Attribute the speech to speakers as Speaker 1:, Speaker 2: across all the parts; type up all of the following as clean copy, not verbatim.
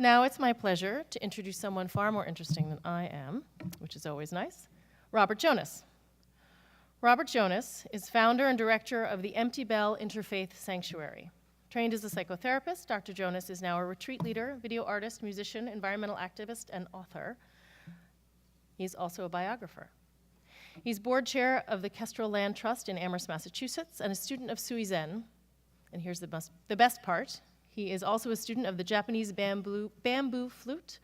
Speaker 1: Now it's my pleasure to introduce someone far more interesting than I am, which is always nice, Robert Jonas. Robert Jonas is founder and director of the Empty Bell Interfaith Sanctuary. Trained as a psychotherapist, Dr. Jonas is now a retreat leader, video artist, musician, environmental activist, and author. He's also a biographer. He's board chair of the Kestrel Land Trust in Amherst, Massachusetts, and a student of Sui Zen. And here's the best part. He is also a student of the Japanese bamboo flute,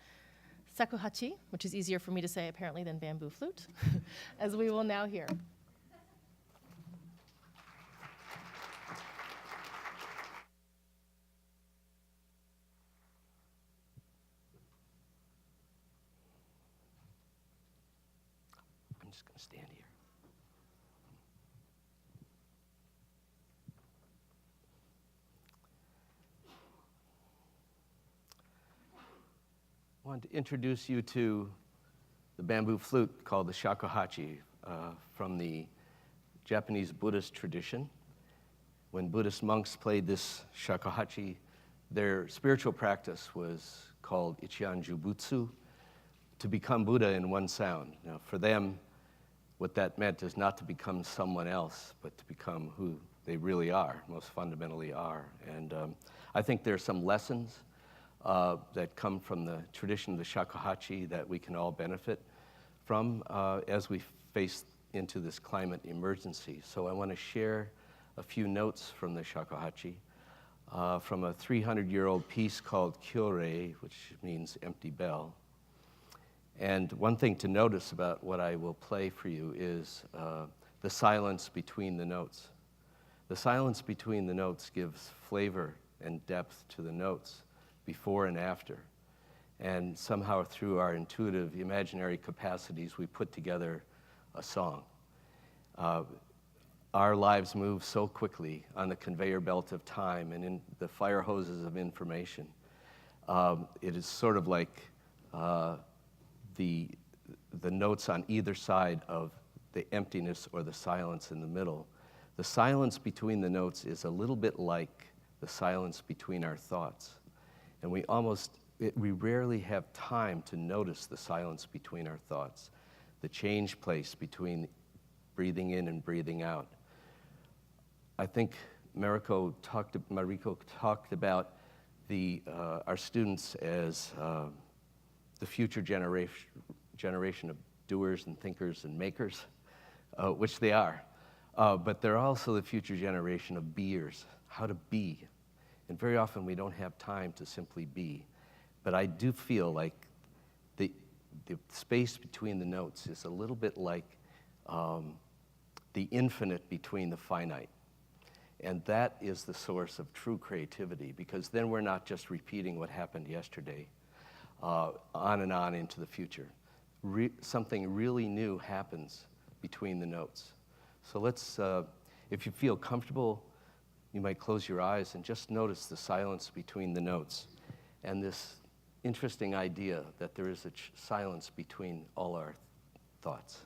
Speaker 1: shakuhachi, which is easier for me to say apparently than bamboo flute, as we will now hear.
Speaker 2: I'm just going to stand here. I want to introduce you to the bamboo flute called the shakuhachi from the Japanese Buddhist tradition. When Buddhist monks played this shakuhachi, their spiritual practice was called Ichian Jubutsu, to become Buddha in one sound. Now, for them, what that meant is not to become someone else, but to become who they really are, most fundamentally are. And I think there are some lessons that come from the tradition of the shakuhachi that we can all benefit from as we face into this climate emergency. So I want to share a few notes from the shakuhachi, from a 300-year-old piece called Kyorei, which means empty bell. And one thing to notice about what I will play for you is the silence between the notes. The silence between the notes gives flavor and depth to the notes before and after. And somehow through our intuitive imaginary capacities, we put together a song. Our lives move so quickly on the conveyor belt of time and in the fire hoses of information. It is sort of like the notes on either side of the emptiness or the silence in the middle. The silence between the notes is a little bit like the silence between our thoughts. And we rarely have time to notice the silence between our thoughts, the change place between breathing in and breathing out. I think Mariko talked about our students as the future generation of doers and thinkers and makers, which they are. But they're also the future generation of beers, how to be. And very often we don't have time to simply be. But I do feel like the space between the notes is a little bit like the infinite between the finite. And that is the source of true creativity, because then we're not just repeating what happened yesterday, on and on into the future. Something really new happens between the notes. So let's, if you feel comfortable, you might close your eyes and just notice the silence between the notes and this interesting idea that there is a silence between all our thoughts.